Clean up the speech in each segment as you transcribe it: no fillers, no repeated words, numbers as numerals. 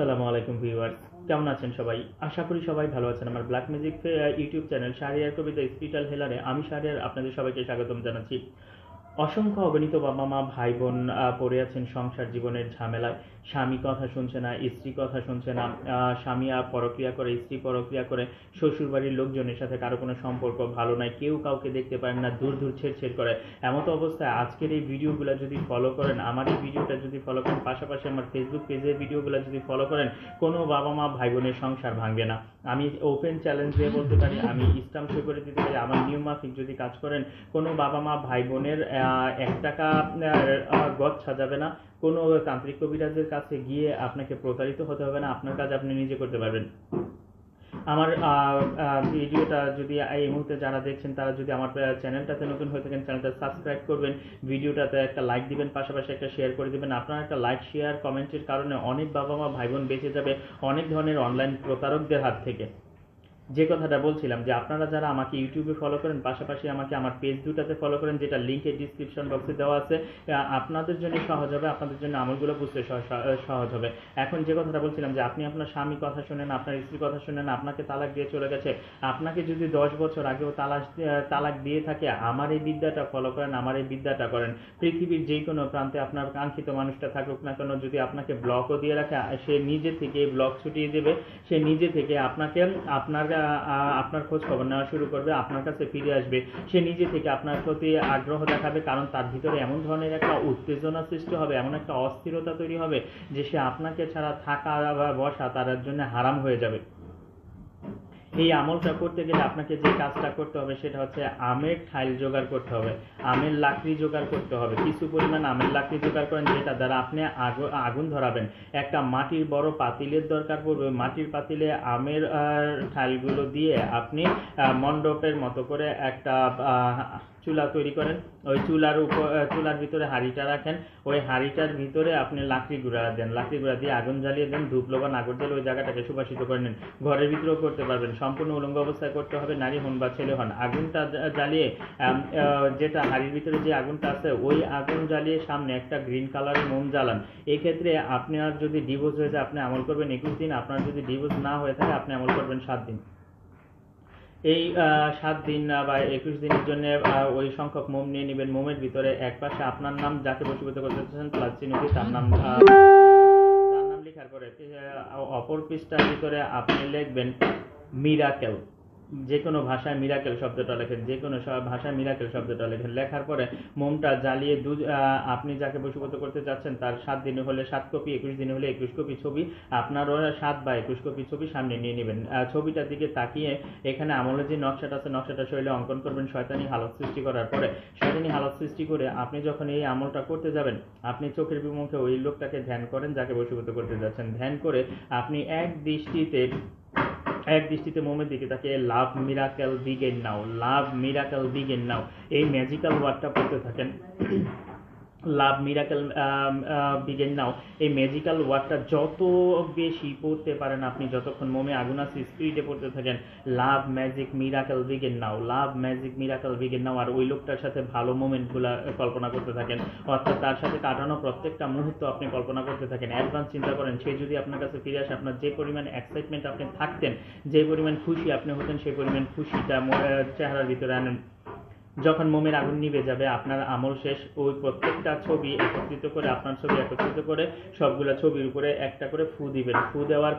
আসসালামু আলাইকুম ভিউয়ার্স, কেমন আছেন সবাই? আশা করি সবাই ভালো আছেন। আমার black magic YouTube channel Shahriar Kabita spiritual হেলারে আমি শাহরিয়ার আপনাদের সবাইকে স্বাগতম জানাচ্ছি। অসংখ্য অগণিত বাবা মা ভাই বোন পড়ে আছেন সংসার জীবনের ঝামেলায়। স্বামী কথা শুনছে না, স্ত্রী কথা শুনছে না, স্বামী পরক্রিয়া করে, স্ত্রী পরক্রিয়া করে, শ্বশুরবাড়ির লোকজনের সাথে কারো কোনো সম্পর্ক ভালো নয়, কেউ কাউকে দেখতে পারেন না, দূর দূর ছেড় করে। এমতো অবস্থায় আজকের এই ভিডিওগুলো যদি ফলো করেন, আমার এই ভিডিওটা যদি ফলো করেন, পাশাপাশি আমার ফেসবুক পেজের ভিডিওগুলো যদি ফলো করেন, কোনো বাবা মা ভাই বোনের সংসার ভাঙবে না। আমি ওপেন চ্যালেঞ্জ দিয়ে বলতে পারি, আমি ইসলাম সই করে দিতে পারি, আমার নিয়ম মাফিক যদি কাজ করেন, কোনো বাবা মা ভাই বোনের 1 টাকা গদ সাজাবে না। কোনো তান্ত্রিক কবিরাজের কাছে গিয়ে আপনাকে প্রতারিত হতে হবে না, আপনার কাজ আপনি নিজে করতে পারবেন। আমার ভিডিওটা যদি এই মুহূর্তে যারা দেখছেন তারা যদি আমার চ্যানেলটাতে নতুন হয়ে থাকেন, চ্যানেলটা সাবস্ক্রাইব করবেন, ভিডিওটাতে একটা লাইক দিবেন, পাশাপাশি একটা শেয়ার করে দিবেন। আপনার একটা লাইক শেয়ার কমেন্টের কারণে অনেক বাবা মা ভাই বোন বেঁচে যাবে অনেক ধরনের অনলাইন প্রতারকদের হাত থেকে। যে কথাটা বলছিলাম যে আপনারা যারা আমাকে ইউটিউবে ফলো করেন, পাশাপাশি আমাকে আমার পেজ দুটাতে ফলো করেন, যেটা লিঙ্কে ডিসক্রিপশন বক্সে দেওয়া আছে, আপনাদের জন্য সহজ হবে, আপনাদের জন্য আমলগুলো বুঝতে সহজ হবে। এখন যে কথাটা বলছিলাম যে আপনি আপনার স্বামী কথা শুনেন, আপনার স্ত্রীর কথা শুনেন, আপনাকে তালাক দিয়ে চলে গেছে, আপনাকে যদি 10 বছর আগেও তালাক দিয়ে থাকে, আমার এই বিদ্যাটা ফলো করেন, আমার এই বিদ্যাটা করেন। পৃথিবীর যে কোনো প্রান্তে আপনার কাঙ্ক্ষিত মানুষটা থাকুক না কেন, যদি আপনাকে ব্লকও দিয়ে রাখে, সে নিজে থেকে ব্লক ছুটিয়ে দেবে, সে নিজে থেকে আপনার খোঁজ খবর নেওয়া শুরু করবে, আপনার কাছে ফিরে আসবে, সে নিজে থেকে আপনার প্রতি আগ্রহ দেখাবে, কারণ তার ভিতরে এমন ধরনের একটা উত্তেজনা সৃষ্টি হবে, এমন একটা অস্থিরতা তৈরি হবে যে সে আপনাকে ছাড়া থাকা বা বসা তার জন্য হারাম হয়ে যাবে। এই আমলটা করতে গেলে আপনাকে যে কাজটা করতে হবে সেটা হচ্ছে আমের ঠাইল জোগাড় করতে হবে, আমের লাকড়ি জোগাড় করতে হবে। কিছু পরিমাণ আমের লাকড়ি জোগাড় করেন, যেটা দ্বারা আপনি আগুন ধরাবেন। একটা মাটির বড় পাতিলের দরকার পড়বে। মাটির পাতিলে আমের ঠাইলগুলো দিয়ে আপনি মণ্ডপের মতো করে একটা চুলা তৈরি করেন। ওই চুলার ভিতরে হাঁড়িটা রাখেন, ওই হাঁড়িটার ভিতরে আপনি লাকড়ি গুঁড়া দেন, লাকড়ি গুঁড়া দিয়ে আগুন জ্বালিয়ে দেন, ধূপ লবণ আগর জ্বালিয়ে ওই জায়গাটাকে সুবাসিত করে নেন। ঘরের ভিতরেও করতে পারবেন, সম্পূর্ণ উলঙ্গ অবস্থায় করতে হবে, নারী হন বা ছেলে হন। আগুনটা জ্বালিয়ে যেটা হাঁড়ির ভিতরে যে আগুনটা আছে ওই আগুন জ্বালিয়ে সামনে একটা গ্রিন কালারের মোম জ্বালান। এক্ষেত্রে আপনার যদি ডিভোর্স হয়ে যায় আপনি আমল করবেন 21 দিন, আপনার যদি ডিভোর্স না হয়ে থাকে আপনি আমল করবেন 7 দিন। এই 7 দিন বা 21 দিনের জন্য ওই সংখ্যক মোম নিয়ে নেবেন। মোমের ভিতরে এক পাশে আপনার নাম, যাকে বশীভূত করতে চাচ্ছেন প্লাস চিহ্ন দিয়ে তার নাম লেখার পরে অপর পৃষ্ঠার ভিতরে আপনি লিখবেন মিরাকেল। যে কোনো ভাষায় মিরাকেল শব্দটা লেখেন, যে কোনো ভাষায় মিরাকেল শব্দটা লেখেন। লেখার পরে মোমটা জ্বালিয়ে আপনি যাকে বশীভূত করতে চাচ্ছেন তার 7 দিনে হলে 7 কপি, 21 দিনে হলে 21 কপি ছবি, আপনারও 7 বা 21 কপি ছবি সামনে নিয়ে নেবেন। ছবিটার দিকে তাকিয়ে এখানে আমলের যে নকশাটা আছে নকশাটা শরীরে অঙ্কন করবেন শয়তানি হালত সৃষ্টি করার পরে। শয়তানি হালত সৃষ্টি করে আপনি যখন এই আমলটা করতে যাবেন, আপনি চোখের বিমুখে ওই লোকটাকে ধ্যান করেন যাকে বশীভূত করতে যাচ্ছেন। ধ্যান করে আপনি এক দৃষ্টিতে মোমের দিকে তাকিয়ে লাভ মিরাকেল বিগেন নাও, লাভ মিরাকেল বিগেন নাও এই ম্যাজিক্যাল ওয়ার্ডটা পড়তে থাকেন। লাভ মিরাকেল বিগেন নাও এই ম্যাজিক্যাল ওয়ার্ডটা যত বেশি পড়তে পারেন আপনি, যতক্ষণ মোমে আগুন আছে স্পিডে পড়তে থাকেন, লাভ ম্যাজিক মিরাকেল বিগেন নাও, লাভ ম্যাজিক মিরাকেল বিগেন নাও। আর ওই লোকটার সাথে ভালো মোমেন্টগুলো কল্পনা করতে থাকেন, অর্থাৎ তার সাথে কাটানো প্রত্যেকটা মুহূর্ত আপনি কল্পনা করতে থাকেন। অ্যাডভান্স চিন্তা করেন সে যদি আপনার কাছে ফিরে আসে, আপনার যে পরিমাণ এক্সাইটমেন্ট আপনি থাকতেন, যে পরিমাণ খুশি আপনি হতেন, সেই পরিমাণ খুশিটা চেহারার ভিতরে আনেন। যখন মোমের আগুন নিভে যাবে আপনার আমল শেষ। ওই প্রত্যেকটা ছবি একত্রিত করে, আপনার ছবি একত্রিত করে সবগুলো ছবির উপরে একটা করে ফু দিবেন। ফু দেওয়ার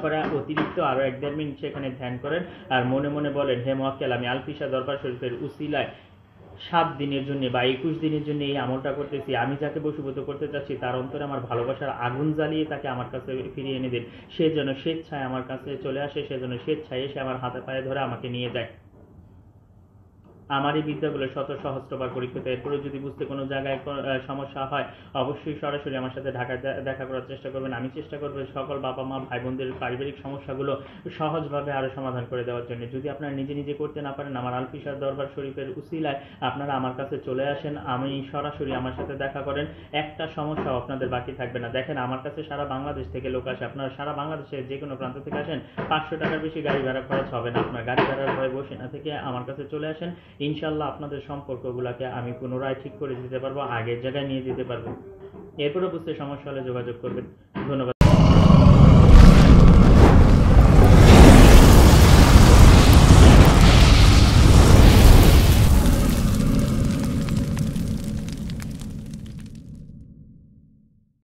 পরে অতিরিক্ত আরও 1-1.5 মিনিট সেখানে ধ্যান করেন আর মনে মনে বলেন, হে মোয়াক্কেল, আমি আলফিশা দরবার শরীফের উসিলায় 7 দিনের জন্য বা 21 দিনের জন্য এই আমলটা করতেছি। আমি যাকে বশীভূত করতে চাচ্ছি তার অন্তরে আমার ভালোবাসার আগুন জ্বালিয়ে তাকে আমার কাছে ফিরিয়ে এনে দিন। সে যেন স্বেচ্ছায় আমার কাছে চলে আসে, সে যেন স্বেচ্ছায় এসে আমার হাতে পায়ে ধরে আমাকে নিয়ে যায়। আমার এই বিদ্যাগুলো শত সহস্রবার পরীক্ষিত। এরপরে যদি বুঝতে কোনো জায়গায় সমস্যা হয় অবশ্যই সরাসরি আমার সাথে ঢাকায় দেখা করার চেষ্টা করবেন। আমি চেষ্টা করবো সকল বাবা মা ভাই বোনদের পারিবারিক সমস্যাগুলো সহজভাবে আরও সমাধান করে দেওয়ার জন্য। যদি আপনারা নিজে করতে না পারেন, আমার আলফিশা দরবার শরীফের উসিলায় আপনারা আমার কাছে চলে আসেন, আমি সরাসরি আমার সাথে দেখা করেন, একটা সমস্যাও আপনাদের বাকি থাকবে না। দেখেন আমার কাছে সারা বাংলাদেশ থেকে লোক আসে, আপনারা সারা বাংলাদেশের যে কোনো প্রান্ত থেকে আসেন, 500 টাকার বেশি গাড়ি ভাড়া খরচ হবে না। আপনার গাড়ি ভাড়ার ভয়ে বসে না থেকে আমার কাছে চলে আসেন, ইনশাল্লাহ আপনাদের সম্পর্কগুলোকে আমি পুনরায় ঠিক করে দিতে পারবো, আগের জায়গায় নিয়ে যেতে পারবো। এরপরে বুঝতে সমস্যা হলে যোগাযোগ করবেন। ধন্যবাদ।